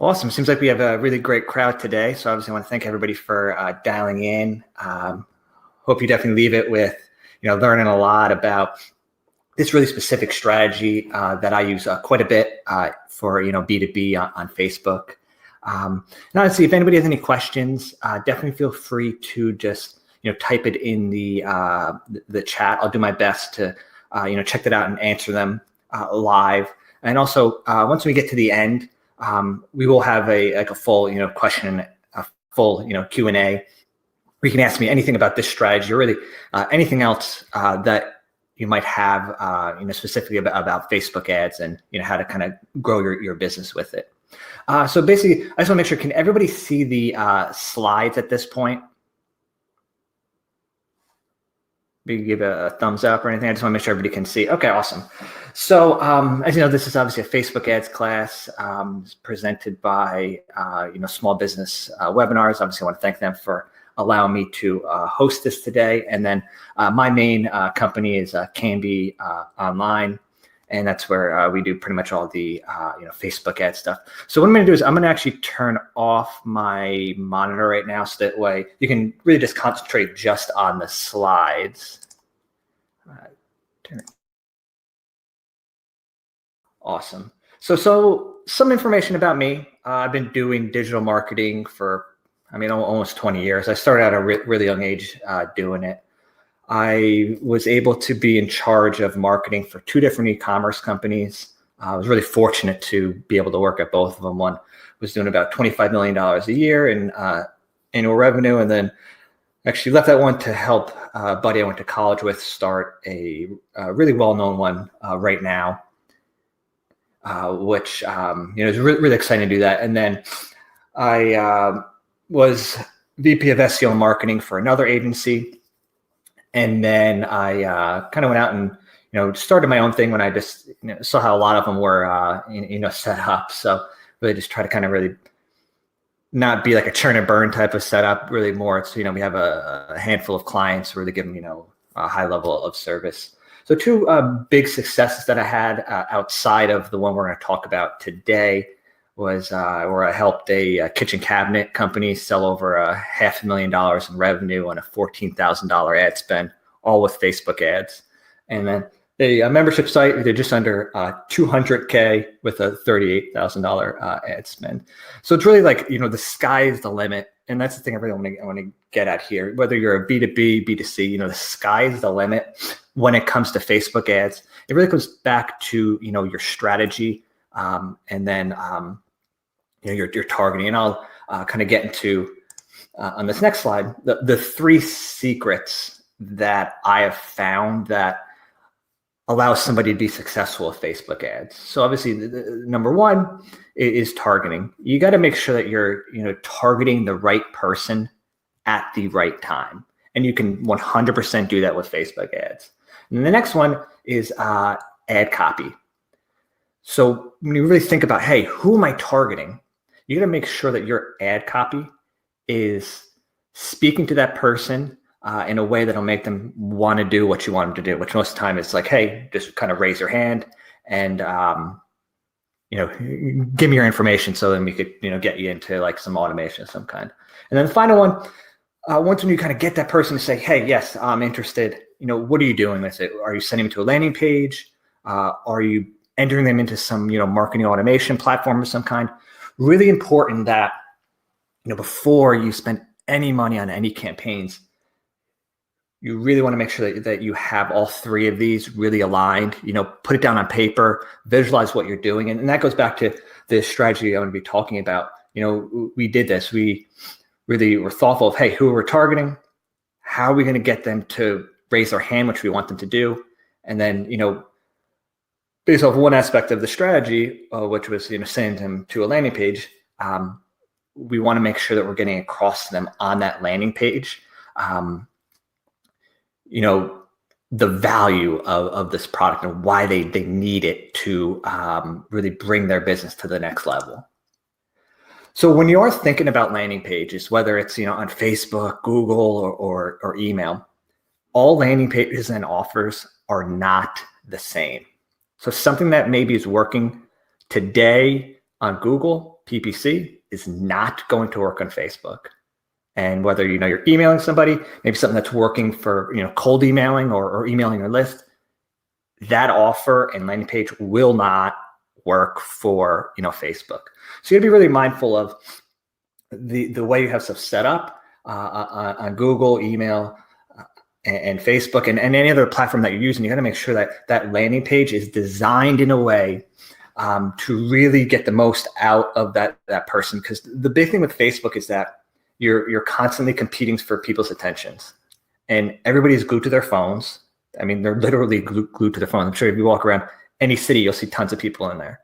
Awesome. Seems like we have a really great crowd today. So obviously I want to thank everybody for dialing in. Hope you definitely leave it with, learning a lot about this really specific strategy that I use quite a bit for, B2B on Facebook. And honestly, if anybody has any questions, definitely feel free to just, type it in the chat. I'll do my best to, check that out and answer them live. And also, once we get to the end, we will have a full, question, a full, Q&A. Where you can ask me anything about this strategy or really anything else that you might have, specifically about Facebook ads and, how to kind of grow your business with it. So basically, I just want to make sure, can everybody see the slides at this point? Maybe give a thumbs up or anything. I just want to make sure everybody can see. Okay, awesome. So as you know, this is obviously a Facebook ads class. It's presented by, small business webinars. Obviously, I want to thank them for allowing me to host this today. And then my main company is Canby Online. And that's where we do pretty much all the Facebook ad stuff. So what I'm going to do is I'm going to actually turn off my monitor right now, so that way you can really just concentrate just on the slides. Awesome. So some information about me. I've been doing digital marketing for, almost 20 years. I started at a really young age doing it. I was able to be in charge of marketing for 2 different e-commerce companies. I was really fortunate to be able to work at both of them. One was doing about $25 million a year in annual revenue, and then actually left that one to help a buddy I went to college with start a really well-known one right now, which is really exciting to do that. And then I was VP of SEO marketing for another agency. And then I kind of went out and, started my own thing when I just saw how a lot of them were, set up. So really just try to kind of really not be like a churn and burn type of setup, really more. It's, we have a handful of clients, really give them, a high level of service. So 2 big successes that I had outside of the one we're going to talk about today was where I helped a kitchen cabinet company sell over $500,000 in revenue on a $14,000 ad spend, all with Facebook ads. And then a membership site, they're just under $200K with a $38,000 ad spend. So it's really like, the sky's the limit. And that's the thing I really want to get at here. Whether you're a B2B, B2C, the sky's the limit when it comes to Facebook ads. It really comes back to, your strategy and then, your targeting. And I'll kind of get into on this next slide, the 3 secrets that I have found that allow somebody to be successful with Facebook ads. So obviously, the number 1 is targeting. You got to make sure that you're targeting the right person at the right time, and you can 100% do that with Facebook ads. And the next one is ad copy. So when you really think about, hey, who am I targeting? You got to make sure that your ad copy is speaking to that person in a way that'll make them want to do what you want them to do, which most of the time is like, hey, just kind of raise your hand and, give me your information so then we could, get you into like some automation of some kind. And then the final one, once when you kind of get that person to say, hey, yes, I'm interested, what are you doing with it? Are you sending them to a landing page? Are you entering them into some, marketing automation platform of some kind? Really important that, before you spend any money on any campaigns, you really want to make sure that you have all 3 of these really aligned, put it down on paper, visualize what you're doing. And that goes back to the strategy I'm going to be talking about. We did this. We really were thoughtful of, hey, who we're targeting, how are we going to get them to raise their hand, which we want them to do. And then, based off one aspect of the strategy, which was, sending them to a landing page, we want to make sure that we're getting across to them on that landing page, the value of this product and why they need it to really bring their business to the next level. So when you are thinking about landing pages, whether it's on Facebook, Google, or email, all landing pages and offers are not the same. So something that maybe is working today on Google PPC is not going to work on Facebook. And whether, you're emailing somebody, maybe something that's working for, cold emailing or emailing your list, that offer and landing page will not work for, Facebook. So you gotta be really mindful of the way you have stuff set up on Google, email, and Facebook, and any other platform that you're using. You got to make sure that that landing page is designed in a way to really get the most out of that person. Because the big thing with Facebook is that you're constantly competing for people's attentions, and everybody's glued to their phones. I mean, they're literally glued to their phones. I'm sure if you walk around any city, you'll see tons of people in there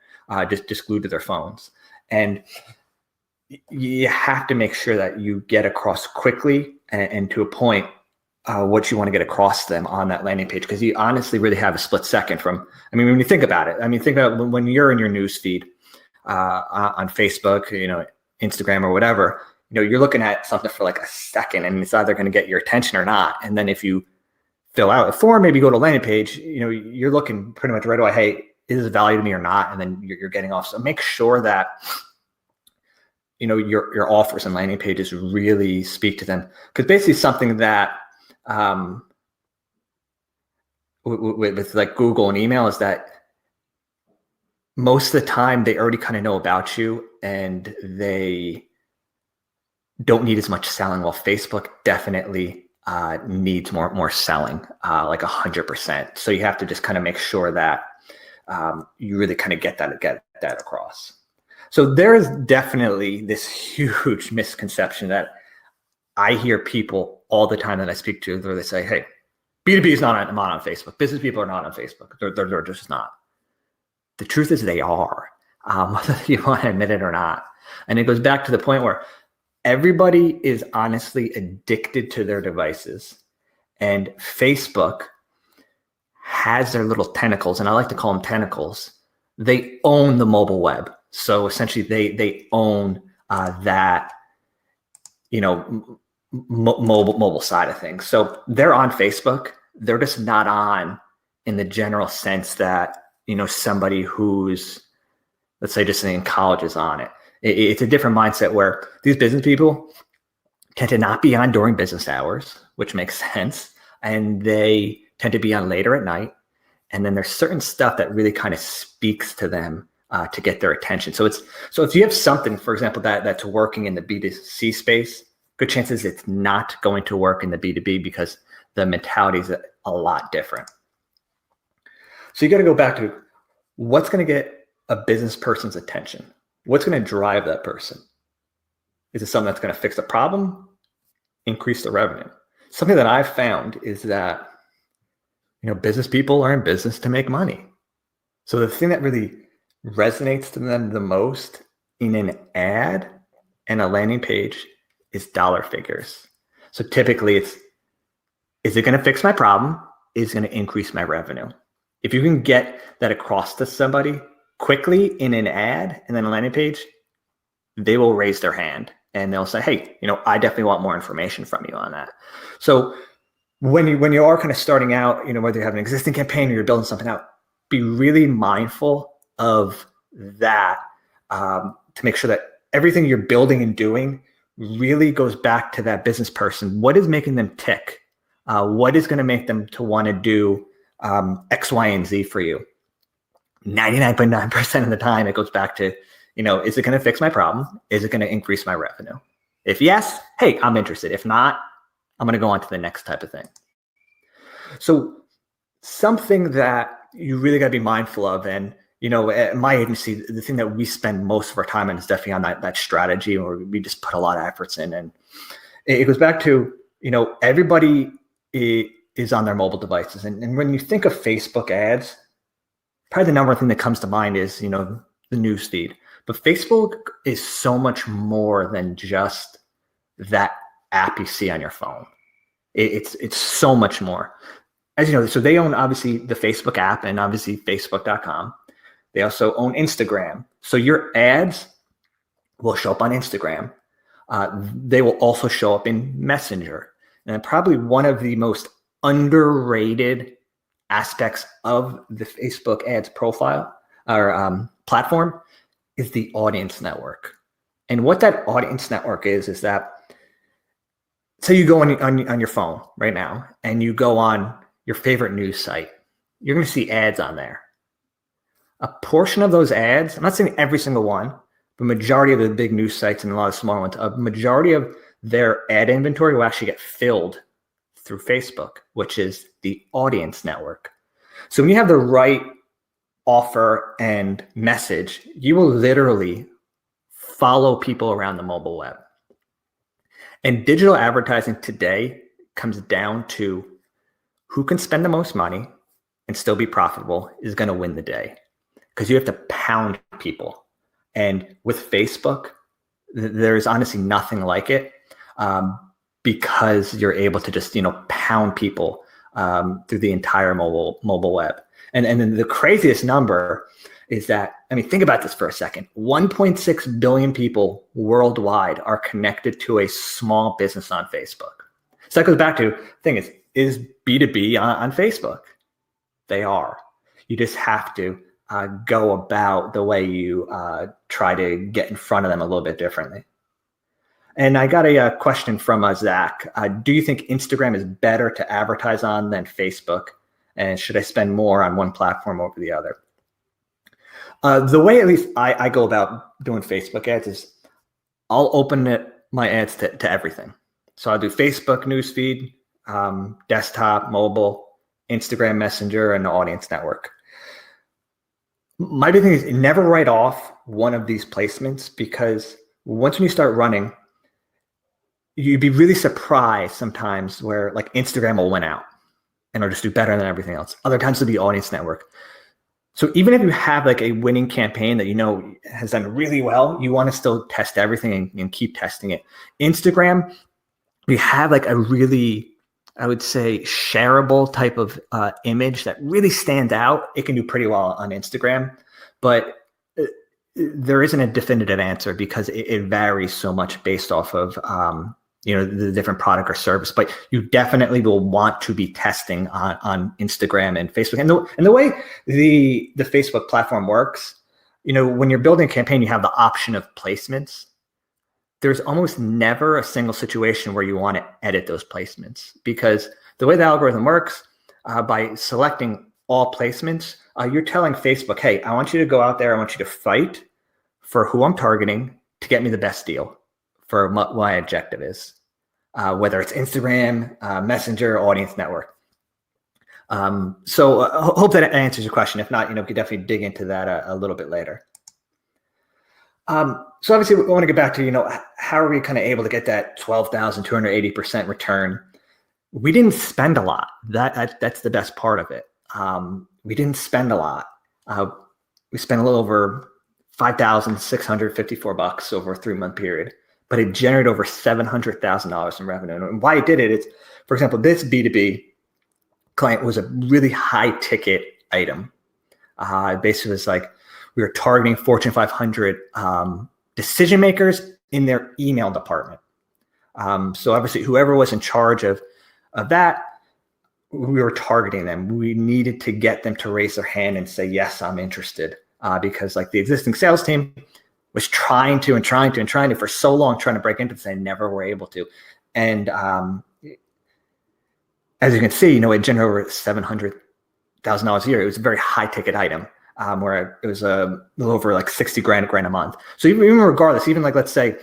just glued to their phones. And you have to make sure that you get across quickly and to a point what you want to get across to them on that landing page, because you honestly really have a split second from, when you think about it, think about when you're in your news feed on Facebook, Instagram or whatever, you're looking at something for like a second and it's either going to get your attention or not. And then if you fill out a form, maybe go to a landing page, you're looking pretty much right away, hey, is it value to me or not? And then you're getting off. So make sure that your offers and landing pages really speak to them, because basically something that with like Google and email is that most of the time they already kind of know about you and they don't need as much selling, while Facebook definitely needs more selling, like 100%. So you have to just kind of make sure that you really kind of get that across. So there is definitely this huge misconception that I hear people all the time that I speak to, where they say, hey, B2B is not on Facebook. Business people are not on Facebook. They're just not. The truth is they are, whether you want to admit it or not. And it goes back to the point where everybody is honestly addicted to their devices. And Facebook has their little tentacles, and I like to call them tentacles. They own the mobile web. So essentially they own that, mobile side of things. So they're on Facebook. They're just not on in the general sense that, somebody who's, let's say, just in college is on it. It's a different mindset where these business people tend to not be on during business hours, which makes sense. And they tend to be on later at night. And then there's certain stuff that really kind of speaks to them to get their attention. So if you have something, for example, that's working in the B2C space, good chances it's not going to work in the B2B, because the mentality is a lot different. So you got to go back to what's going to get a business person's attention. What's going to drive that person? Is it something that's going to fix the problem, increase the revenue? Something that I've found is that, business people are in business to make money. So the thing that really resonates to them the most in an ad and a landing page is dollar figures. So typically is it going to fix my problem? Is it going to increase my revenue? If you can get that across to somebody quickly in an ad and then a landing page, they will raise their hand and they'll say, hey, I definitely want more information from you on that. So when you are kind of starting out, whether you have an existing campaign or you're building something out, be really mindful of that to make sure that everything you're building and doing really goes back to that business person. What is making them tick? What is going to make them to want to do X, Y, and Z for you? 99.9% of the time, it goes back to, is it going to fix my problem? Is it going to increase my revenue? If yes, hey, I'm interested. If not, I'm going to go on to the next type of thing. So something that you really got to be mindful of, and at my agency, the thing that we spend most of our time on is definitely on that strategy, where we just put a lot of efforts in. And it goes back to, everybody is on their mobile devices. And when you think of Facebook ads, probably the number one thing that comes to mind is, the news feed. But Facebook is so much more than just that app you see on your phone. It's so much more. As you know, so they own obviously the Facebook app and obviously Facebook.com. They also own Instagram. So your ads will show up on Instagram. They will also show up in Messenger. And probably one of the most underrated aspects of the Facebook ads profile or platform is the audience network. And what that audience network is that, say you go on your phone right now and you go on your favorite news site, you're going to see ads on there. A portion of those ads, I'm not saying every single one, but majority of the big news sites and a lot of small ones, a majority of their ad inventory will actually get filled through Facebook, which is the audience network. So when you have the right offer and message, you will literally follow people around the mobile web. And digital advertising today comes down to who can spend the most money and still be profitable is going to win the day, because you have to pound people. And with Facebook, there's honestly nothing like it, because you're able to just, pound people through the entire mobile web. And then the craziest number is that, think about this for a second. 1.6 billion people worldwide are connected to a small business on Facebook. So that goes back to the thing is B2B on Facebook? They are. You just have to go about the way you try to get in front of them a little bit differently. And I got a question from Zach. Do you think Instagram is better to advertise on than Facebook? And should I spend more on one platform over the other? The way at least I go about doing Facebook ads is I'll open my ads to everything. So I'll do Facebook newsfeed, desktop, mobile, Instagram Messenger, and the audience network. My big thing is never write off one of these placements, because once when you start running, you'd be really surprised sometimes where like Instagram will win out and it'll just do better than everything else. Other times it'll be audience network. So even if you have like a winning campaign that has done really well, you want to still test everything and keep testing it. Instagram, we have like a really, I would say, shareable type of image that really stands out. It can do pretty well on Instagram, but there isn't a definitive answer because it varies so much based off of the different product or service. But you definitely will want to be testing on Instagram and Facebook. And the way the Facebook platform works, when you're building a campaign, you have the option of placements. There's almost never a single situation where you want to edit those placements, because the way the algorithm works, by selecting all placements, you're telling Facebook, hey, I want you to go out there. I want you to fight for who I'm targeting to get me the best deal for what my objective is, whether it's Instagram, Messenger, audience network. So I hope that answers your question. If not, we could definitely dig into that a little bit later. So obviously we want to get back to, how are we kind of able to get that 12,280% return? We didn't spend a lot. That's the best part of it. We didn't spend a lot. We spent a little over $5,654 over a 3-month period, but it generated over $700,000 in revenue. And why it did it is, for example, this B2B client was a really high ticket item. Basically, it's like we were targeting Fortune 500 decision makers in their email department. So obviously, whoever was in charge of that, we were targeting them. We needed to get them to raise their hand and say, yes, I'm interested. Because like the existing sales team was trying to for so long, trying to break into this, and never were able to. And as you can see, it generated over $700,000 a year. It was a very high ticket item, where it was a little over like 60 grand a month. So even regardless, even like, let's say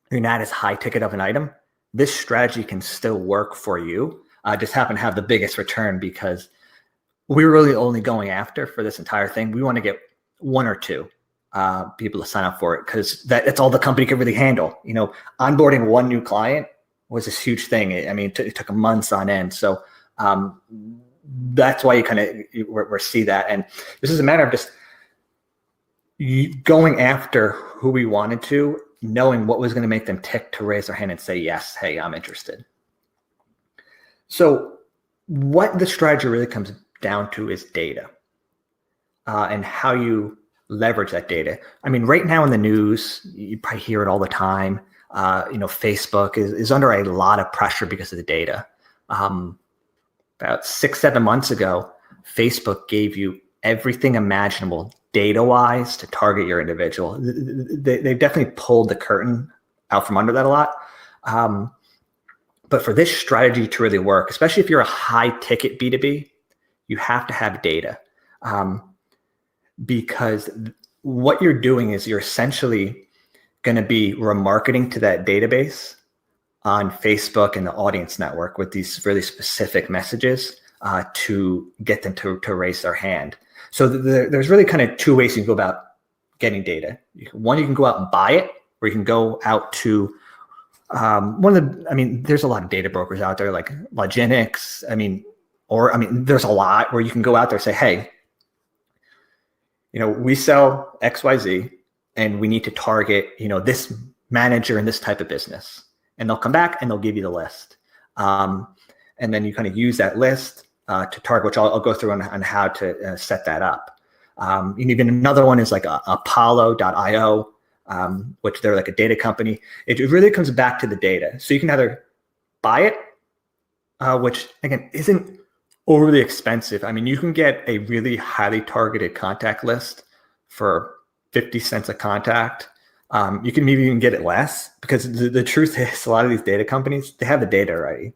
you're not as high ticket of an item, this strategy can still work for you. Just happen to have the biggest return because we were really only going after for this entire thing. We want to get 1 or 2 people to sign up for it, because that's all the company could really handle. Onboarding one new client was this huge thing. It took months on end. So that's why you kind of see that. And this is a matter of just going after who we wanted to, knowing what was going to make them tick to raise their hand and say, yes, hey, I'm interested. So what the strategy really comes down to is data, and how you leverage that data. Right now in the news, you probably hear it all the time. Facebook is under a lot of pressure because of the data. About 6-7 months ago, Facebook gave you everything imaginable data-wise to target your individual. They've definitely pulled the curtain out from under that a lot. But for this strategy to really work, especially if you're a high-ticket B2B, you have to have data. Because what you're doing is you're essentially going to be remarketing to that database on Facebook and the audience network with these really specific messages to get them to raise their hand. So there's really kind of two ways you can go about getting data. One, you can go out and buy it, or you can go out to there's a lot of data brokers out there like Loginix. There's a lot where you can go out there and say, hey, we sell XYZ and we need to target, this manager in this type of business. And they'll come back and they'll give you the list. And then you kind of use that list to target, which I'll go through on how to set that up. Even another one is like Apollo.io, which they're like a data company. It really comes back to the data. So you can either buy it, which again isn't overly expensive. You can get a really highly targeted contact list for 50 cents a contact. You can maybe even get it less, because the truth is a lot of these data companies, they have the data already.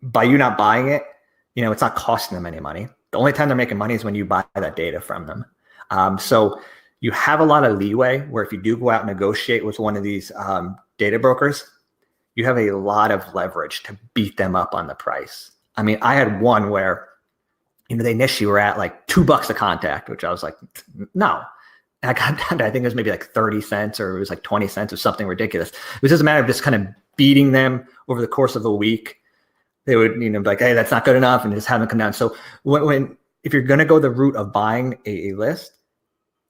By you not buying it, it's not costing them any money. The only time they're making money is when you buy that data from them. So you have a lot of leeway where if you do go out and negotiate with one of these data brokers, you have a lot of leverage to beat them up on the price. I had one where, they initially were at like $2 a contact, which I was like, no. And I got down to, I think it was maybe like 30 cents or it was like 20 cents or something ridiculous. It was just a matter of just kind of beating them over the course of a week. They would, be like, hey, that's not good enough, and just have them come down. So if you're going to go the route of buying a list,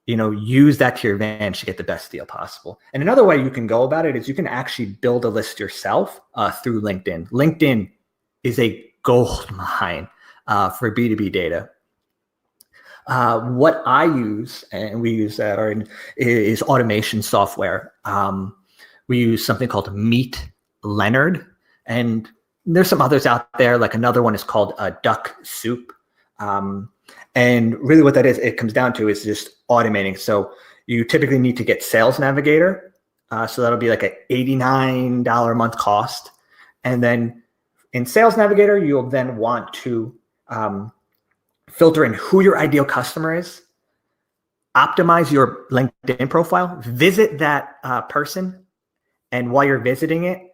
use that to your advantage to get the best deal possible. And another way you can go about it is you can actually build a list yourself through LinkedIn. LinkedIn is a gold mine for B2B data. What I use, and we use that, is automation software. We use something called Meet Leonard, and there's some others out there. Like another one is called Duck Soup. And really what that is, it comes down to is just automating. So you typically need to get Sales Navigator. So that'll be like an $89 a month cost. And then in Sales Navigator, you'll then want to filter in who your ideal customer is, optimize your LinkedIn profile, visit that person, and while you're visiting it,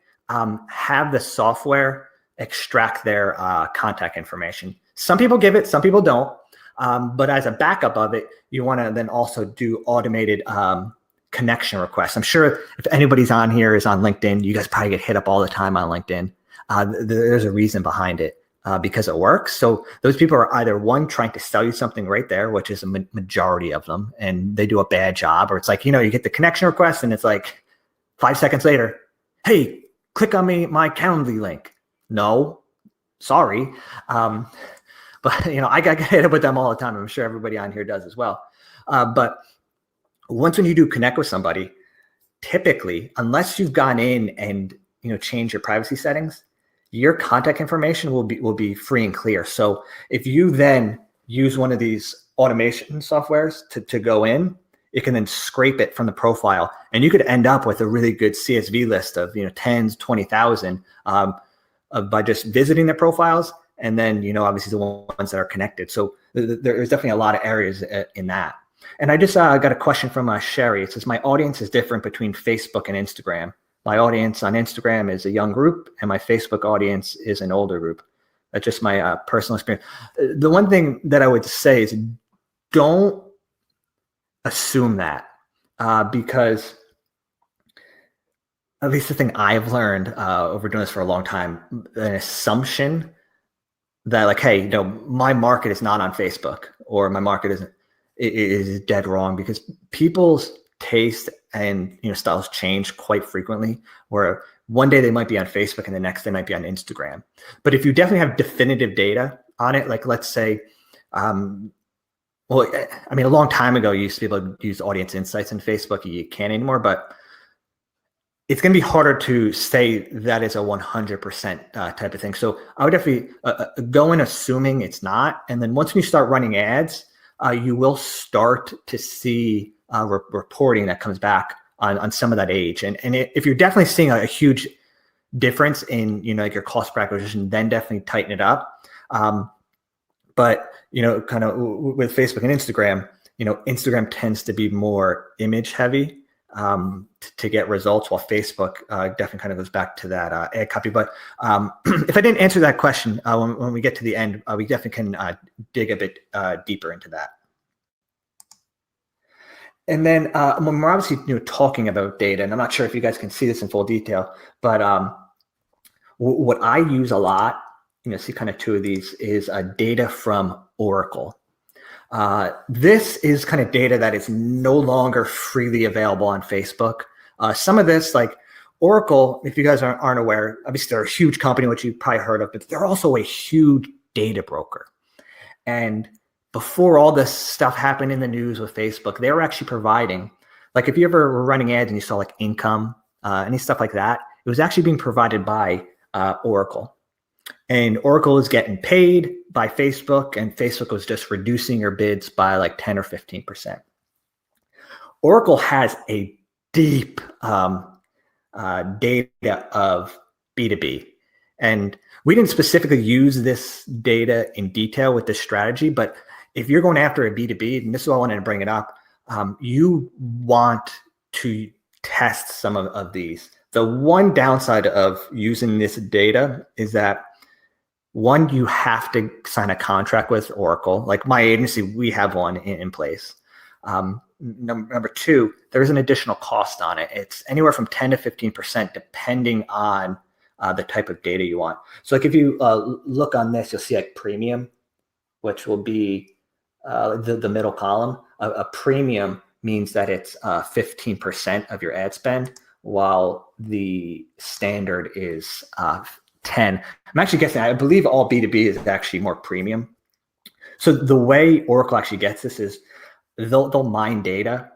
have the software extract their contact information. Some people give it, some people don't. But as a backup of it, you want to then also do automated connection requests. I'm sure if anybody's on here is on LinkedIn, you guys probably get hit up all the time on LinkedIn. There's a reason behind it, because it works. So those people are either one, trying to sell you something right there, which is a majority of them, and they do a bad job. Or it's like, you get the connection request and it's like 5 seconds later, hey, click on my Calendly link. No, sorry. But I get hit up with them all the time. I'm sure everybody on here does as well. But once when you do connect with somebody, typically, unless you've gone in and changed your privacy settings, your contact information will be free and clear. So if you then use one of these automation softwares to go in, it can then scrape it from the profile, and you could end up with a really good CSV list of tens, 20,000 by just visiting their profiles. And then, obviously the ones that are connected. So there's definitely a lot of areas in that. And I just got a question from Sherry. It says, my audience is different between Facebook and Instagram. My audience on Instagram is a young group, and my Facebook audience is an older group. That's just my personal experience. The one thing that I would say is don't assume that, because at least the thing I've learned over doing this for a long time, an assumption that like, hey, my market is not on Facebook, or my market is dead wrong, because people's taste and styles change quite frequently, where one day they might be on Facebook and the next they might be on Instagram. But if you definitely have definitive data on it, like let's say, a long time ago, you used to be able to use audience insights in Facebook. You can't anymore, but it's going to be harder to say that is a 100% type of thing. So I would definitely go in assuming it's not. And then once you start running ads, you will start to see reporting that comes back on some of that age. And if you're definitely seeing a huge difference in, like your cost per acquisition, then definitely tighten it up. But, kind of with Facebook and Instagram, Instagram tends to be more image heavy to get results, while Facebook definitely kind of goes back to that ad copy. But if I didn't answer that question, when we get to the end, we definitely can dig a bit deeper into that. And then when we're obviously talking about data, and I'm not sure if you guys can see this in full detail, but what I use a lot, see kind of two of these, is data from Oracle. This is kind of data that is no longer freely available on Facebook. Some of this, like Oracle, if you guys aren't aware, obviously they're a huge company, which you've probably heard of, but they're also a huge data broker. And before all this stuff happened in the news with Facebook, they were actually providing, like if you ever were running ads and you saw like income, any stuff like that, it was actually being provided by Oracle. And Oracle is getting paid by Facebook, and Facebook was just reducing your bids by like 10 or 15%. Oracle has a deep data of B2B. And we didn't specifically use this data in detail with this strategy, but if you're going after a B2B, and this is why I wanted to bring it up, you want to test some of these. The one downside of using this data is that, one, you have to sign a contract with Oracle. Like my agency, we have one in place. Number two, there's an additional cost on it. It's anywhere from 10 to 15%, depending on the type of data you want. So like if you look on this, you'll see like premium, which will be the middle column. A premium means that it's 15% of your ad spend, while the standard is 10. I'm actually guessing, I believe all B2B is actually more premium. So the way Oracle actually gets this is they'll mine data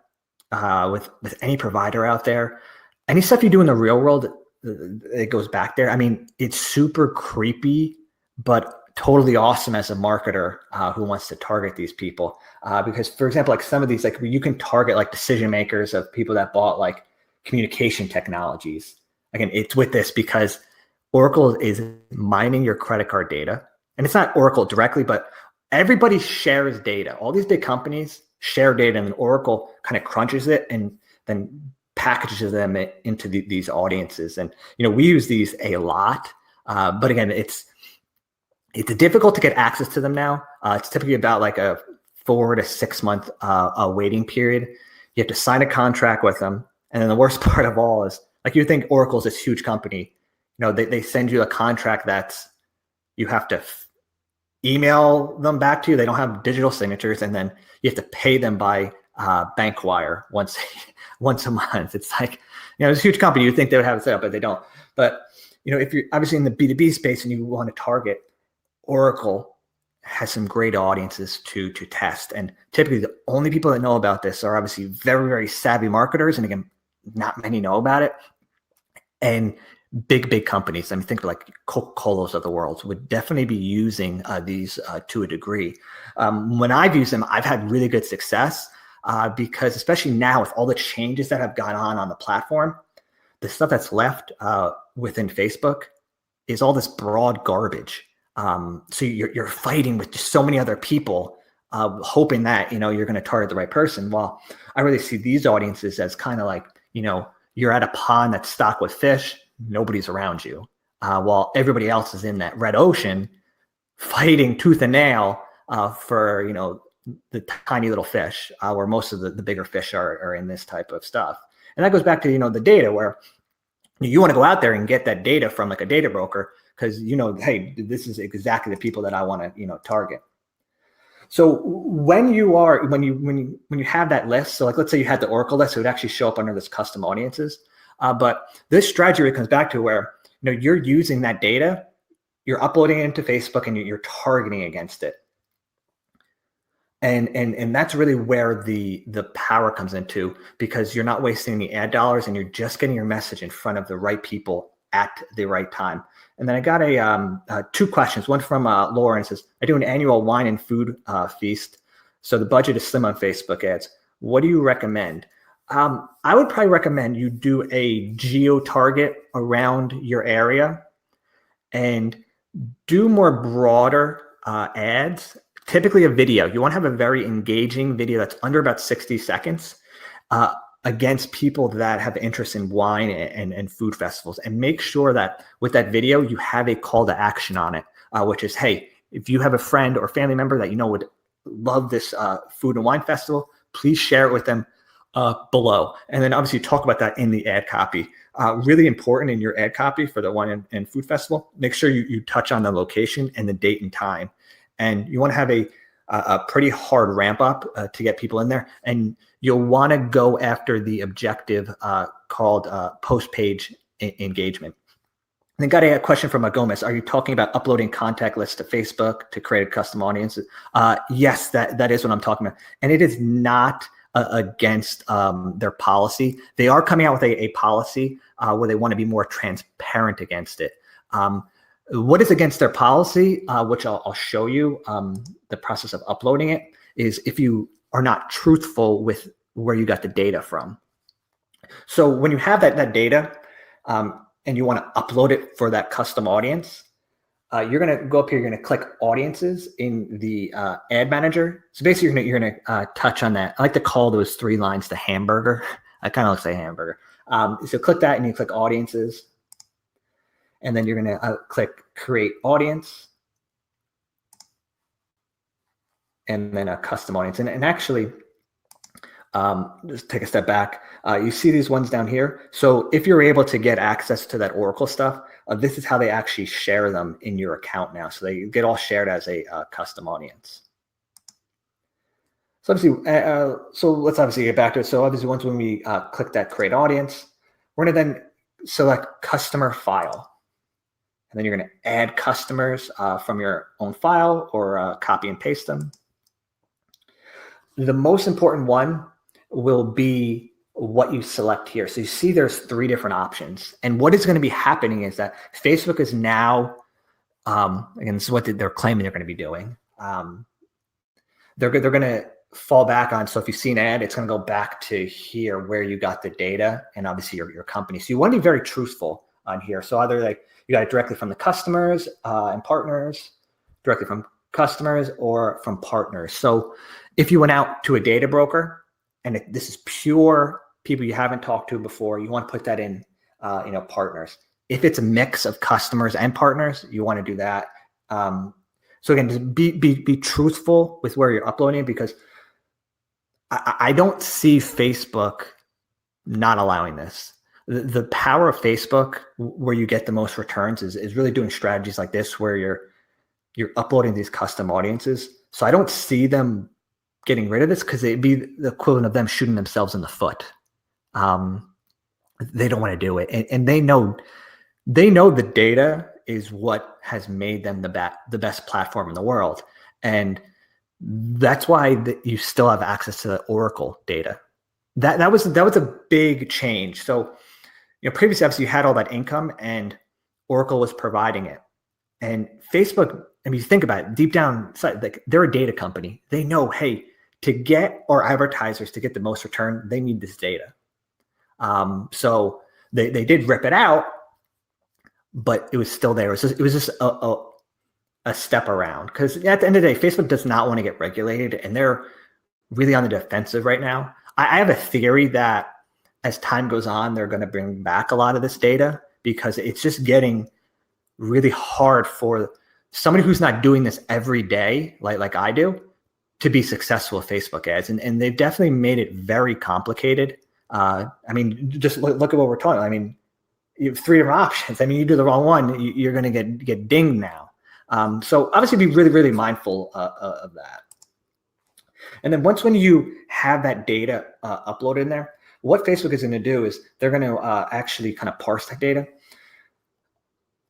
with any provider out there. Any stuff you do in the real world, it goes back there. I mean, it's super creepy, but totally awesome as a marketer who wants to target these people. Because, for example, like some of these, like you can target like decision makers of people that bought like communication technologies. Again, it's with this because Oracle is mining your credit card data. And it's not Oracle directly, but everybody shares data. All these big companies share data, and then Oracle kind of crunches it and then packages them into these audiences. And, we use these a lot. But again, it's difficult to get access to them now. It's typically about like a 4 to 6 month waiting period. You have to sign a contract with them. And then the worst part of all is, like, you think Oracle's this huge company. They send you a contract that's, you have to email them back to you. They don't have digital signatures. And then you have to pay them by bank wire once a month. It's like, it's a huge company. You think they would have it set up, but they don't. But, if you're obviously in the B2B space and you want to target, Oracle has some great audiences to test. And typically the only people that know about this are obviously very, very savvy marketers. And again, not many know about it. And big companies, I mean, think of like Coca-Cola's of the world, would definitely be using these to a degree. When I've used them, I've had really good success because, especially now with all the changes that have gone on the platform, the stuff that's left within Facebook is all this broad garbage. So you're fighting with just so many other people, hoping that, you're going to target the right person. Well, I really see these audiences as kind of like, you're at a pond that's stocked with fish. Nobody's around you, while everybody else is in that red ocean fighting tooth and nail for, the tiny little fish, where most of the bigger fish are in this type of stuff. And that goes back to, the data, where you want to go out there and get that data from like a data broker, because, hey, this is exactly the people that I want to, target. So when you have that list, so like, let's say you had the Oracle list, it would actually show up under this custom audiences. But this strategy really comes back to where, you're using that data, you're uploading it into Facebook, and you're targeting against it. And that's really where the power comes into, because you're not wasting the ad dollars and you're just getting your message in front of the right people at the right time. And then I got two questions. One from Lauren says, I do an annual wine and food feast. So the budget is slim on Facebook ads. What do you recommend? I would probably recommend you do a geo target around your area and do more broader ads. Typically a video. You want to have a very engaging video that's under about 60 seconds against people that have interest in wine and food festivals. And make sure that with that video, you have a call to action on it, which is, hey, if you have a friend or family member that you know would love this food and wine festival, please share it with them below. And then obviously talk about that in the ad copy. Really important in your ad copy for the wine and food festival, make sure you touch on the location and the date and time. And you want to have a pretty hard ramp up to get people in there. And you'll want to go after the objective called post-page engagement. And then got a question from Gomez. Are you talking about uploading contact lists to Facebook to create a custom audience? Yes, that is what I'm talking about. And it is not against their policy. They are coming out with a policy where they want to be more transparent against it. What is against their policy, which I'll show you the process of uploading it, is if you are not truthful with where you got the data from. So when you have that data and you want to upload it for that custom audience, you're going to go up here, you're going to click audiences in the ad manager. So basically you're going to touch on that. I like to call those 3 lines the hamburger. I kind of looks like a hamburger. So click that and you click audiences. And then you're going to click create audience. And then a custom audience. And actually, just take a step back. You see these ones down here. So if you're able to get access to that Oracle stuff, this is how they actually share them in your account now. So they get all shared as a custom audience. So obviously, so let's obviously get back to it. So obviously, once when we click that create audience, we're going to then select customer file. And then you're going to add customers from your own file or copy and paste them. The most important one will be what you select here. So you see there's 3 different options. And what is going to be happening is that Facebook is now, again, this is what they're claiming they're going to be doing. They're going to fall back on, so if you see an ad, it's going to go back to here where you got the data and obviously your company. So you want to be very truthful on here. So either like you got it directly from the customers and partners, directly from customers or from partners. So if you went out to a data broker and this is pure people you haven't talked to before, you want to put that in, partners. If it's a mix of customers and partners, you want to do that. So again, just be truthful with where you're uploading, because I don't see Facebook not allowing this. The power of Facebook, where you get the most returns, is really doing strategies like this, where you're uploading these custom audiences. So I don't see them getting rid of this, because it'd be the equivalent of them shooting themselves in the foot. They don't want to do it, and they know the data is what has made them the best platform in the world, and that's why you still have access to the Oracle data. That was a big change. So, previously, obviously, you had all that income, and Oracle was providing it. And Facebook, I mean, you think about it, deep down, like they're a data company. They know, hey, to get our advertisers to get the most return, they need this data. So they did rip it out, but it was still there. It was just a step around, because at the end of the day, Facebook does not want to get regulated, and they're really on the defensive right now. I have a theory that as time goes on, they're going to bring back a lot of this data, because it's just getting really hard for somebody who's not doing this every day, like I do, to be successful with Facebook ads. And they've definitely made it very complicated. I mean, just look at what we're talking about. I mean, you have 3 different options. I mean, you do the wrong one, you're going to get dinged now. So obviously be really, really mindful of that. And then when you have that data uploaded in there, what Facebook is going to do is they're going to actually kind of parse that data.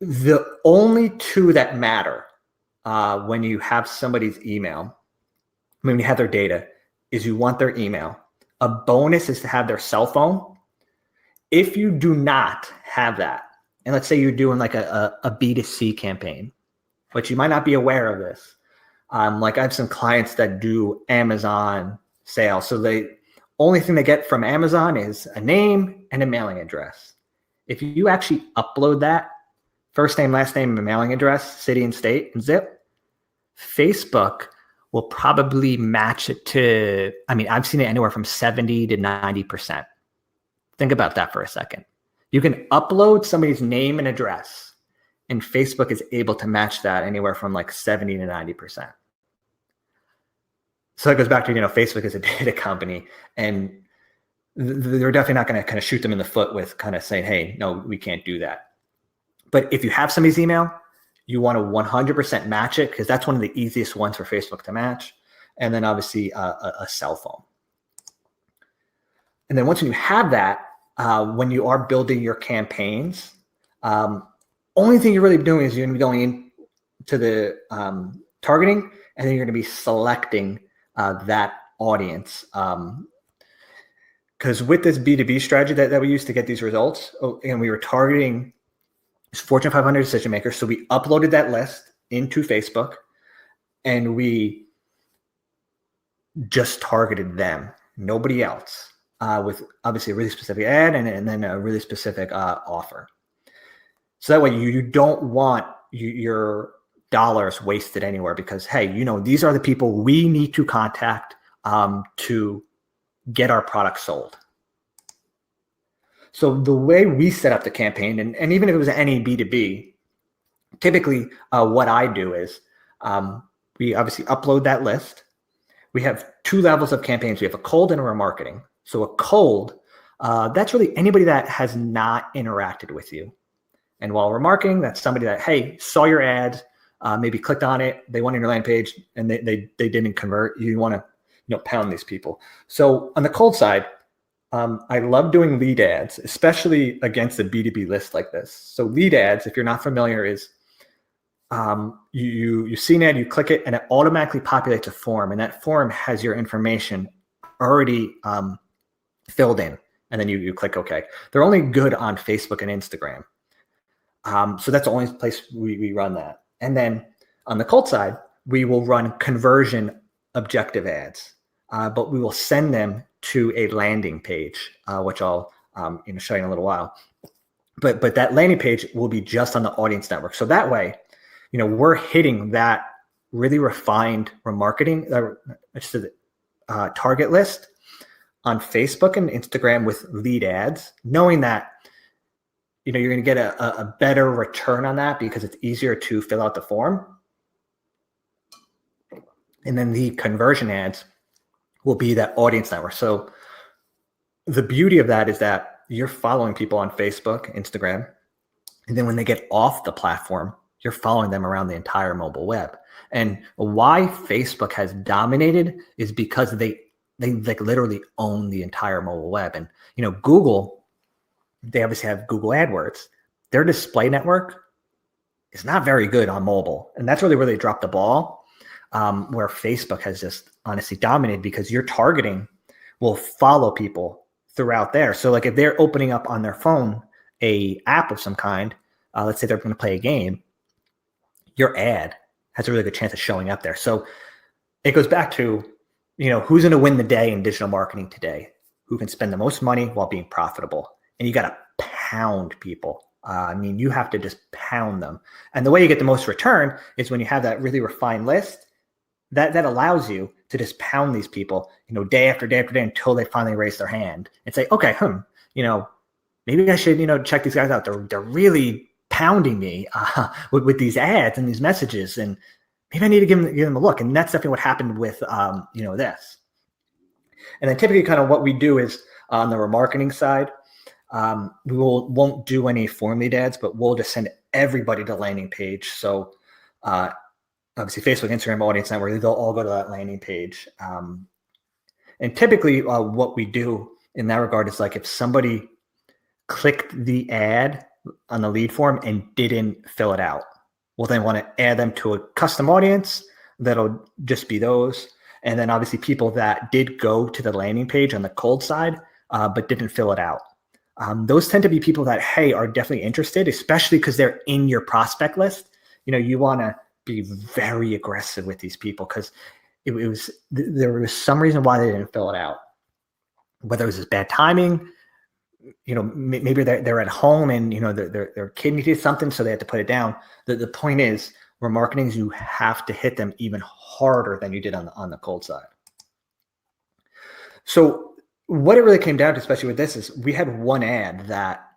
The only 2 that matter when you have somebody's email, when you have their data, is you want their email. A bonus is to have their cell phone. If you do not have that, and let's say you're doing like a B2C campaign, but you might not be aware of this, Like I have some clients that do Amazon sales. So the only thing they get from Amazon is a name and a mailing address. If you actually upload that, first name, last name, and mailing address, city and state, and zip, Facebook will probably match it to, I mean, I've seen it anywhere from 70 to 90%. Think about that for a second. You can upload somebody's name and address, and Facebook is able to match that anywhere from like 70 to 90%. So it goes back to, Facebook is a data company, and they're definitely not going to kind of shoot them in the foot with kind of saying, hey, no, we can't do that. But if you have somebody's email, you want to 100% match it, because that's one of the easiest ones for Facebook to match. And then obviously a cell phone. And then once you have that, when you are building your campaigns, only thing you're really doing is you're going to be going into the targeting, and then you're going to be selecting that audience. Because with this B2B strategy that we used to get these results, and we were targeting Fortune 500 decision makers. So we uploaded that list into Facebook, and we just targeted them, nobody else, with obviously a really specific ad and then a really specific offer. So that way you don't want your dollars wasted anywhere, because, hey, these are the people we need to contact to get our product sold. So the way we set up the campaign, and even if it was any B2B, typically what I do is we obviously upload that list. We have two levels of campaigns. We have a cold and a remarketing. So a cold, that's really anybody that has not interacted with you. And while remarketing, that's somebody that, hey, saw your ads, maybe clicked on it, they went on your landing page, and they didn't convert. You want to pound these people. So on the cold side, I love doing lead ads, especially against a B2B list like this. So lead ads, if you're not familiar, is you see an ad, you click it, and it automatically populates a form, and that form has your information already filled in, and then you click OK. They're only good on Facebook and Instagram. So that's the only place we run that. And then on the cold side, we will run conversion objective ads, but we will send them to a landing page, which I'll show you in a little while. But that landing page will be just on the audience network. So that way, we're hitting that really refined remarketing, target list on Facebook and Instagram with lead ads, knowing that you're going to get a better return on that because it's easier to fill out the form. And then the conversion ads will be that audience network. So the beauty of that is that you're following people on Facebook, Instagram, and then when they get off the platform, you're following them around the entire mobile web. And why Facebook has dominated is because they like literally own the entire mobile web. And Google, they obviously have Google AdWords. Their display network is not very good on mobile, and that's really where they dropped the ball. Where Facebook has just honestly dominated, because your targeting will follow people throughout there. So like if they're opening up on their phone a app of some kind, let's say they're going to play a game, your ad has a really good chance of showing up there. So it goes back to, who's going to win the day in digital marketing today? Who can spend the most money while being profitable? And you got to pound people. You have to just pound them. And the way you get the most return is when you have that really refined list that allows you to just pound these people, day after day after day until they finally raise their hand and say, okay, maybe I should, check these guys out. They're really pounding me with these ads and these messages, and maybe I need to give them a look. And that's definitely what happened with, this. And then typically kind of what we do is on the remarketing side, we won't do any form lead ads, but we'll just send everybody to the landing page. So obviously Facebook, Instagram, audience network, they'll all go to that landing page. And typically what we do in that regard is like if somebody clicked the ad on the lead form and didn't fill it out, we'll then want to add them to a custom audience. That'll just be those. And then obviously people that did go to the landing page on the cold side, but didn't fill it out. Those tend to be people that, hey, are definitely interested, especially because they're in your prospect list. You want to be very aggressive with these people because there was some reason why they didn't fill it out. Whether it was just bad timing, maybe they're at home and their kid needed something, so they had to put it down. The point is, where marketing is, you have to hit them even harder than you did on the cold side. So what it really came down to, especially with this, is we had one ad that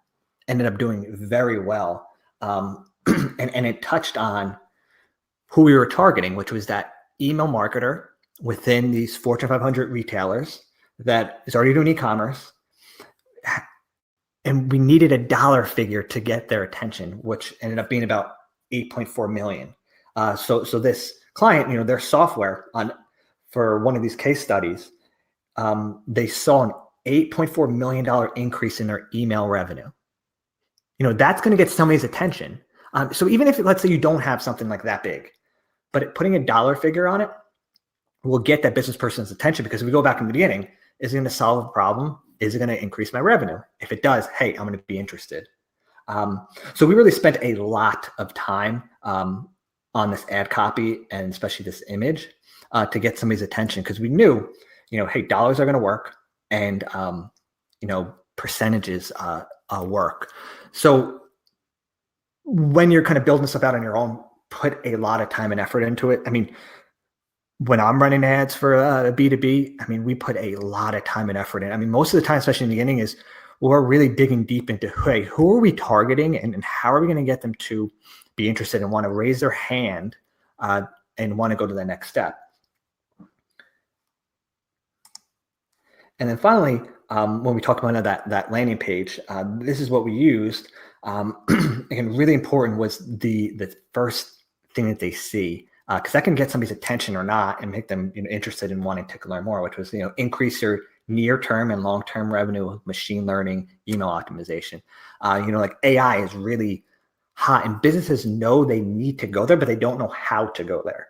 ended up doing very well, and it touched on who we were targeting, which was that email marketer within these Fortune 500 retailers that is already doing e-commerce. And we needed a dollar figure to get their attention, which ended up being about 8.4 million. So this client, their software for one of these case studies, they saw an $8.4 million increase in their email revenue. That's going to get somebody's attention. So even if, let's say, you don't have something like that big, but putting a dollar figure on it will get that business person's attention, because if we go back in the beginning, is it going to solve a problem? Is it going to increase my revenue? If it does, hey, I'm going to be interested. So we really spent a lot of time on this ad copy, and especially this image, to get somebody's attention, because we knew, hey, dollars are going to work, and percentages work. So when you're kind of building stuff out on your own, put a lot of time and effort into it. I mean, when I'm running ads for B2B, I mean, we put a lot of time and effort in. I mean, most of the time, especially in the beginning, is we're really digging deep into, hey, who are we targeting, and how are we going to get them to be interested and want to raise their hand and want to go to the next step. And then finally, when we talk about that landing page, this is what we used. Again, really important was the first thing that they see, because that can get somebody's attention or not, and make them interested in wanting to learn more, which was increase your near-term and long-term revenue with machine learning, email optimization. Like AI is really hot, and businesses know they need to go there, but they don't know how to go there.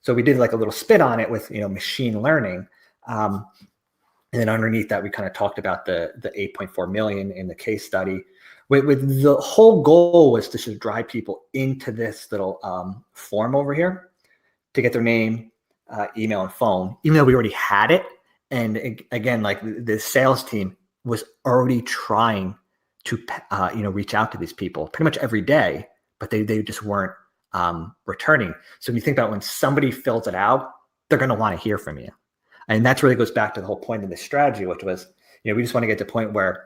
So we did like a little spin on it with machine learning. And then underneath that, we kind of talked about the 8.4 million in the case study. With the whole goal was to just drive people into this little form over here to get their name, email, and phone, even though we already had it. And again, like the sales team was already trying to reach out to these people pretty much every day, but they just weren't returning. So when you think about when somebody fills it out, they're going to want to hear from you. And that really goes back to the whole point of this strategy, which was, we just want to get to the point where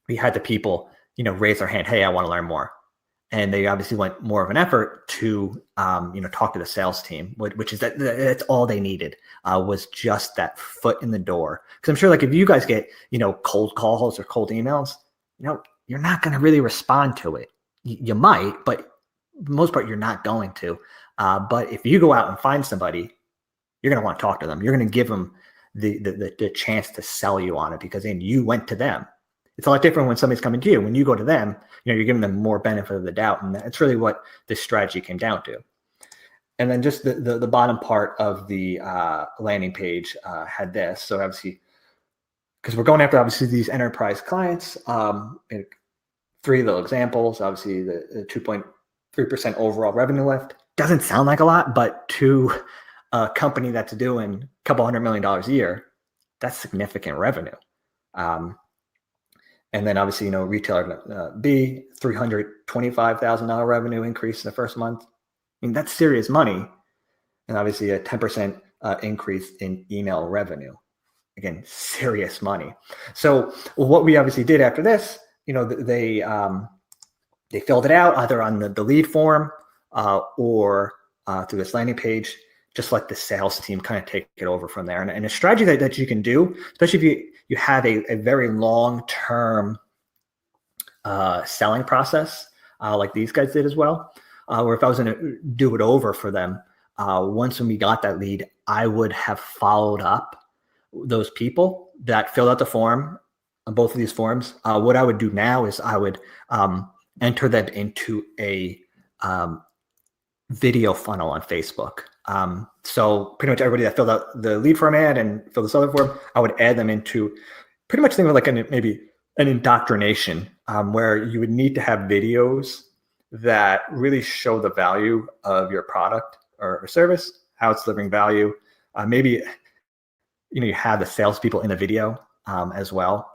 we had the people, raise their hand, hey, I want to learn more. And they obviously went more of an effort to, talk to the sales team, which is that's all they needed, was just that foot in the door. Because I'm sure, like, if you guys get, cold calls or cold emails, you're not going to really respond to it. You might, but for the most part, you're not going to. But if you go out and find somebody, you're going to want to talk to them. You're going to give them the chance to sell you on it, because then you went to them. It's a lot different when somebody's coming to you. When you go to them, you're giving them more benefit of the doubt. And that's really what this strategy came down to. And then just the bottom part of the landing page had this. So obviously, because we're going after obviously these enterprise clients, 3 little examples, obviously the 2.3% overall revenue lift. Doesn't sound like a lot, but to a company that's doing a couple $100 million a year, that's significant revenue. And then obviously, retailer B, $325,000 revenue increase in the first month. I mean, that's serious money. And obviously a 10% increase in email revenue. Again, serious money. So what we obviously did after this, they filled it out either on the lead form or through this landing page. Just let the sales team kind of take it over from there. And a strategy that you can do, especially if you have a very long-term selling process, like these guys did as well, where if I was going to do it over for them, once when we got that lead, I would have followed up those people that filled out the form on both of these forms. What I would do now is I would enter them into a video funnel on Facebook. So pretty much everybody that filled out the lead form ad and filled this other form, I would add them into pretty much think of like maybe an indoctrination, where you would need to have videos that really show the value of your product or service, how it's delivering value. Maybe you have the salespeople in the video as well,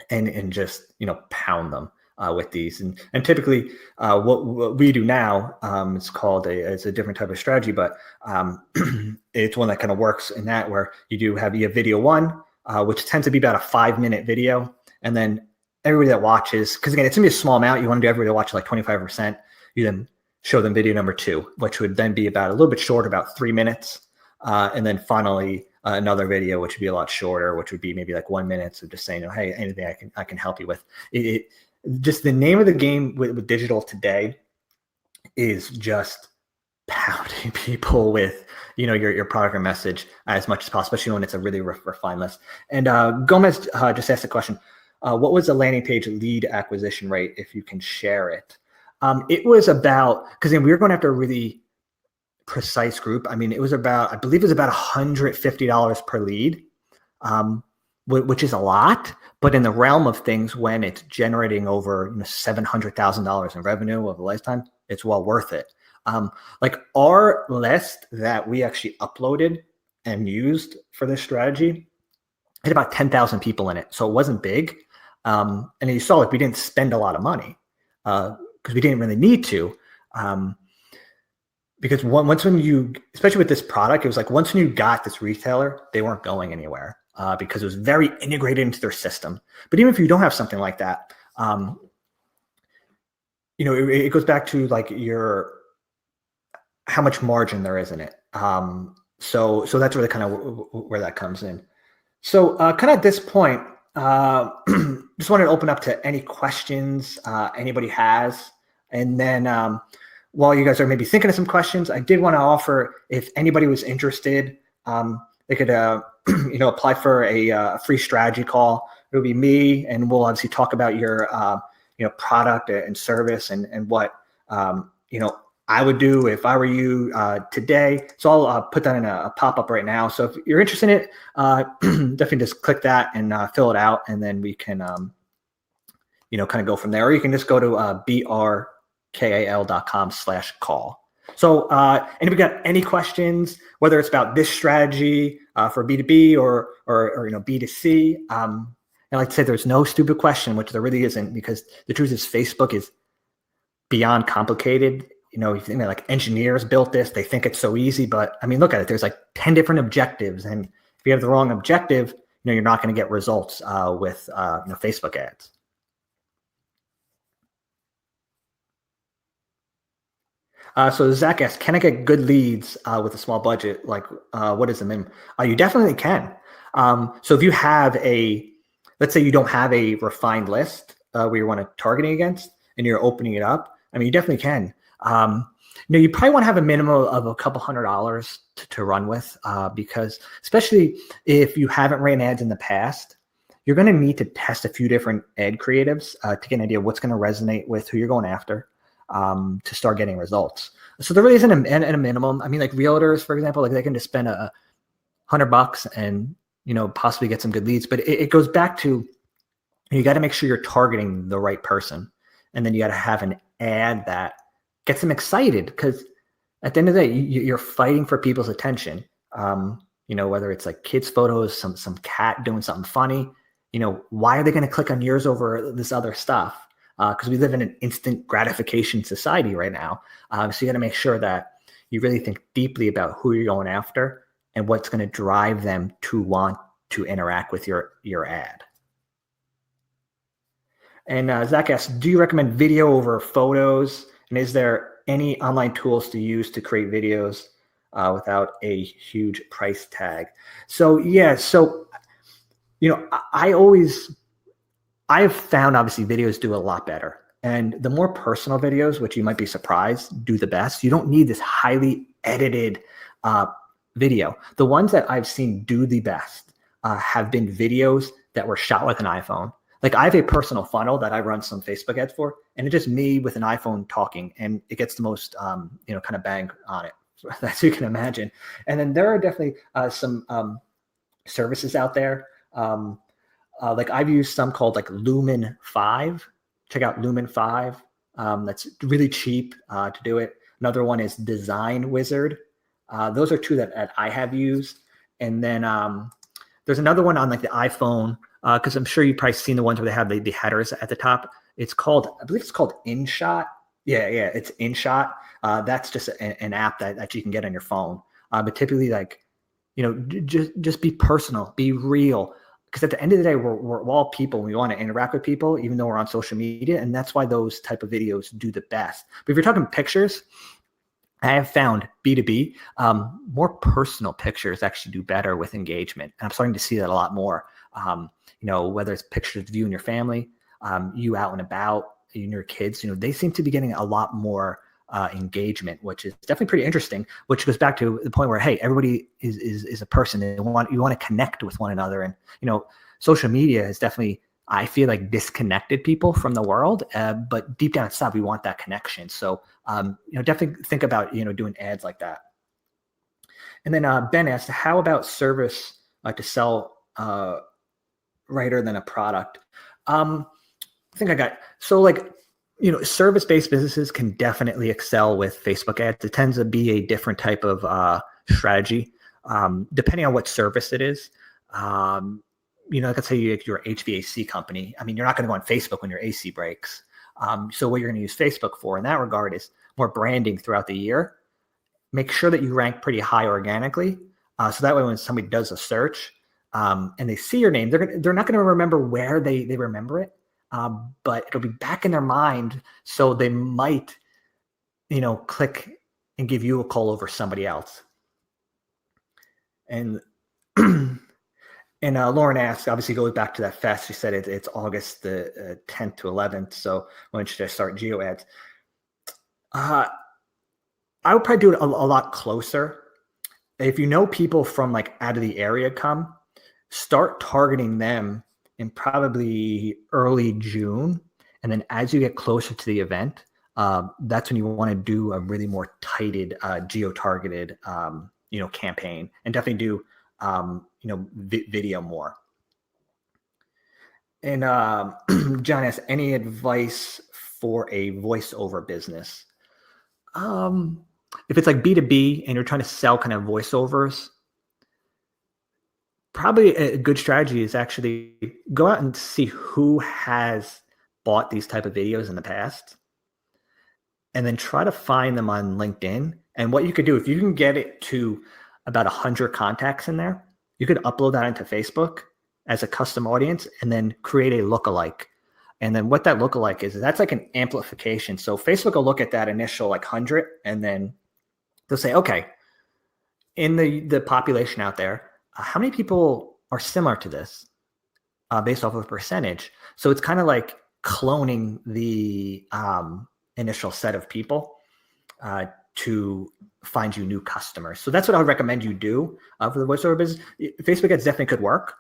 and just pound them with these. And typically, what we do now, it's called it's a different type of strategy, but it's one that kind of works in that where you have video one, which tends to be about a 5-minute video, and then everybody that watches, because again, it's gonna be a small amount. You want to do everybody that watches like 25%. You then show them video number 2, which would then be about a little bit short, about 3 minutes, and then finally another video, which would be a lot shorter, which would be maybe like 1 minute. So just saying, hey, anything I can help you with. Just the name of the game with digital today is just pounding people with your product or message as much as possible, especially when it's a really refined list. And Gomez just asked a question. What was the landing page lead acquisition rate, if you can share it? It was about, because we were going after a really precise group. I mean, it was about, I believe it was about $150 per lead, which is a lot, but in the realm of things, when it's generating over $700,000 in revenue over a lifetime, it's well worth it. Like our list that we actually uploaded and used for this strategy had about 10,000 people in it. So it wasn't big. And you saw we didn't spend a lot of money because we didn't really need to. Because especially with this product, it was like once when you got this retailer, they weren't going anywhere because it was very integrated into their system. But even if you don't have something like that, it goes back to like how much margin there is in it. So that's really kind of where that comes in. So kind of at this point, just wanted to open up to any questions anybody has. And then while you guys are maybe thinking of some questions, I did want to offer, if anybody was interested, they could apply for a free strategy call. It'll be me, and we'll obviously talk about your product and service and what I would do if I were you today. So I'll put that in a pop-up right now. So if you're interested in it, definitely just click that and fill it out, and then we can kind of go from there. Or you can just go to brkal.com/call. So anybody got any questions, whether it's about this strategy for B2B or B2C? And like I said, there's no stupid question, which there really isn't, because the truth is Facebook is beyond complicated. You think that like engineers built this, they think it's so easy, but I mean, look at it. There's like 10 different objectives, and if you have the wrong objective, you're not going to get results with Facebook ads. So Zach asks, can I get good leads with a small budget? Like, what is the minimum? You definitely can. So if you have let's say you don't have a refined list where you want to targeting against, and you're opening it up, I mean, you definitely can. You probably want to have a minimum of a couple $100 to run with, because especially if you haven't ran ads in the past, you're going to need to test a few different ad creatives to get an idea of what's going to resonate with who you're going after to start getting results. So there really isn't a minimum. I mean, like realtors, for example, like they can just spend $100 and possibly get some good leads. But it goes back to, you got to make sure you're targeting the right person, and then you got to have an ad that gets them excited, because at the end of the day, you're fighting for people's attention. Whether it's like kids' photos, some cat doing something funny, why are they going to click on yours over this other stuff? Because we live in an instant gratification society right now. So you got to make sure that you really think deeply about who you're going after and what's going to drive them to want to interact with your ad. And Zach asks, do you recommend video over photos? And is there any online tools to use to create videos without a huge price tag? So, yeah. So, I have found obviously videos do a lot better. And the more personal videos, which you might be surprised, do the best. You don't need this highly edited video. The ones that I've seen do the best have been videos that were shot with an iPhone. Like I have a personal funnel that I run some Facebook ads for, and it's just me with an iPhone talking, and it gets the most, kind of bang on it, as you can imagine. And then there are definitely some services out there. Like I've used some called like Lumen 5. Check out Lumen 5. That's really cheap to do it. Another one is Design Wizard. Those are two that I have used. And then there's another one on like the iPhone, because I'm sure you've probably seen the ones where they have the headers at the top. It's called, I believe it's called InShot. Yeah, it's InShot. That's just an app that you can get on your phone. But typically, like, just be personal, be real. Because at the end of the day, we're all people. We want to interact with people, even though we're on social media. And that's why those type of videos do the best. But if you're talking pictures, I have found B2B, more personal pictures actually do better with engagement. And I'm starting to see that a lot more. Whether it's pictures of you and your family, you out and about, you and your kids, they seem to be getting a lot more engagement, which is definitely pretty interesting, which goes back to the point where, hey, everybody is a person. You want to connect with one another. And, social media is definitely, I feel like, disconnected people from the world, but deep down inside, we want that connection. So, definitely think about, doing ads like that. And then Ben asked, how about service to sell rather than a product? I think I got, so like, service-based businesses can definitely excel with Facebook ads. It tends to be a different type of strategy, depending on what service it is. Let's say you're an HVAC company. I mean, you're not going to go on Facebook when your AC breaks. So what you're going to use Facebook for in that regard is more branding throughout the year. Make sure that you rank pretty high organically. So that way when somebody does a search and they see your name, they're not going to remember where they remember it, but it'll be back in their mind. So they might, click and give you a call over somebody else. And And Lauren asked, obviously goes back to that fest. She said it's August the 10th to 11th. So when should I start geo ads? I would probably do it a lot closer. If people from like out of the area come, start targeting them in probably early June. And then as you get closer to the event, that's when you want to do a really more tighted, geo-targeted, campaign, and definitely do video more. And John asks, any advice for a voiceover business? If it's like B2B and you're trying to sell kind of voiceovers, probably a good strategy is actually go out and see who has bought these type of videos in the past, and then try to find them on LinkedIn. And what you could do, if you can get it to about 100 contacts in there, you could upload that into Facebook as a custom audience and then create a lookalike. And then what that lookalike is that's like an amplification. So Facebook will look at that initial like 100 and then they'll say, okay, in the population out there, how many people are similar to this based off of a percentage? So it's kind of like cloning the initial set of people to find you new customers. So that's what I would recommend you do for the voiceover business. Facebook ads definitely could work.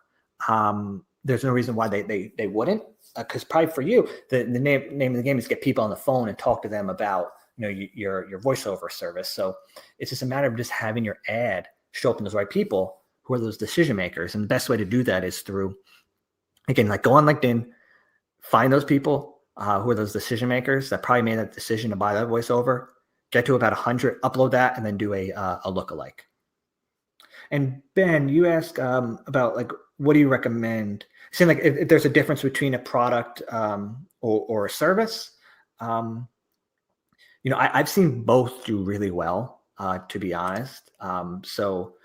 There's no reason why they wouldn't, because probably for you, the name of the game is get people on the phone and talk to them about your voiceover service. So it's just a matter of just having your ad show up in those right people who are those decision makers. And the best way to do that is through, again, like go on LinkedIn, find those people who are those decision makers that probably made that decision to buy that voiceover, get to about 100, upload that, and then do a lookalike. And Ben, you asked about like, what do you recommend? Saying like if there's a difference between a product or a service. I've seen both do really well, to be honest. So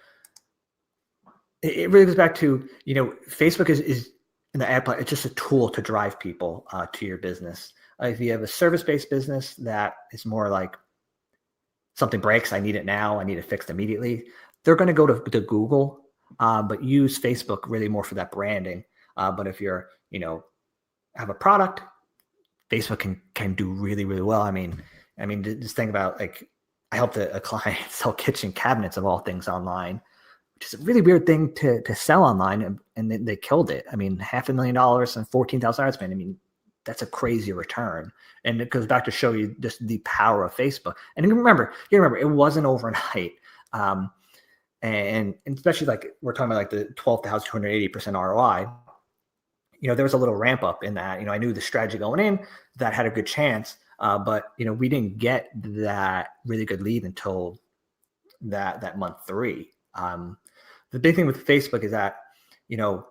it really goes back to, Facebook is in the ad platform. It's just a tool to drive people to your business. If you have a service-based business that is more like something breaks, I need it now, I need it fixed immediately, they're going to go to Google, but use Facebook really more for that branding. But if you're, have a product, Facebook can do really, really well. I mean, just think about like, I helped a client sell kitchen cabinets of all things online, which is a really weird thing to sell online, and they killed it. I mean, $500,000 and 14,000 ad spend. I mean, that's a crazy return. And it goes back to show you just the power of Facebook. And you remember, it wasn't overnight. And especially like we're talking about like the 12,280% ROI, there was a little ramp up in that. I knew the strategy going in that had a good chance. But we didn't get that really good lead until that month 3. The big thing with Facebook is that you know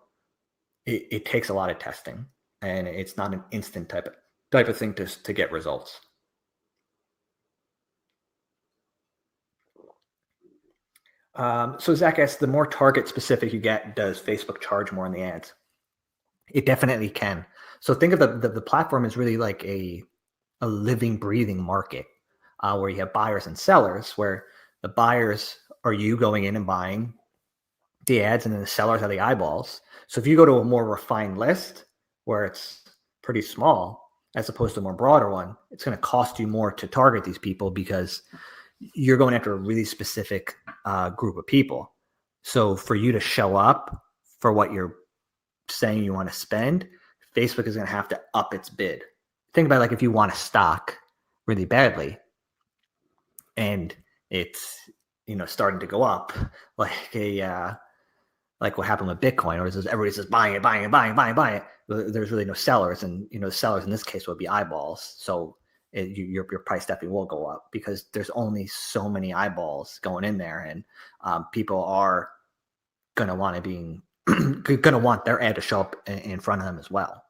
it takes a lot of testing, and it's not an instant type of thing to get results. So Zach asks, the more target specific you get, does Facebook charge more on the ads? It definitely can. So think of the platform as really like a living, breathing market, where you have buyers and sellers, where the buyers are you going in and buying the ads, and then the sellers are the eyeballs. So if you go to a more refined list where it's pretty small, as opposed to a more broader one, it's going to cost you more to target these people because you're going after a really specific group of people. So for you to show up for what you're saying you want to spend, Facebook is going to have to up its bid. Think about like if you want a stock really badly and it's starting to go up like like what happened with Bitcoin, or is everybody's just buying it, buying it, buying it, buying it, buying it. There's really no sellers, and the sellers in this case would be eyeballs. So your price definitely will go up because there's only so many eyeballs going in there, and people are gonna want to be gonna want their ad to show up in front of them as well.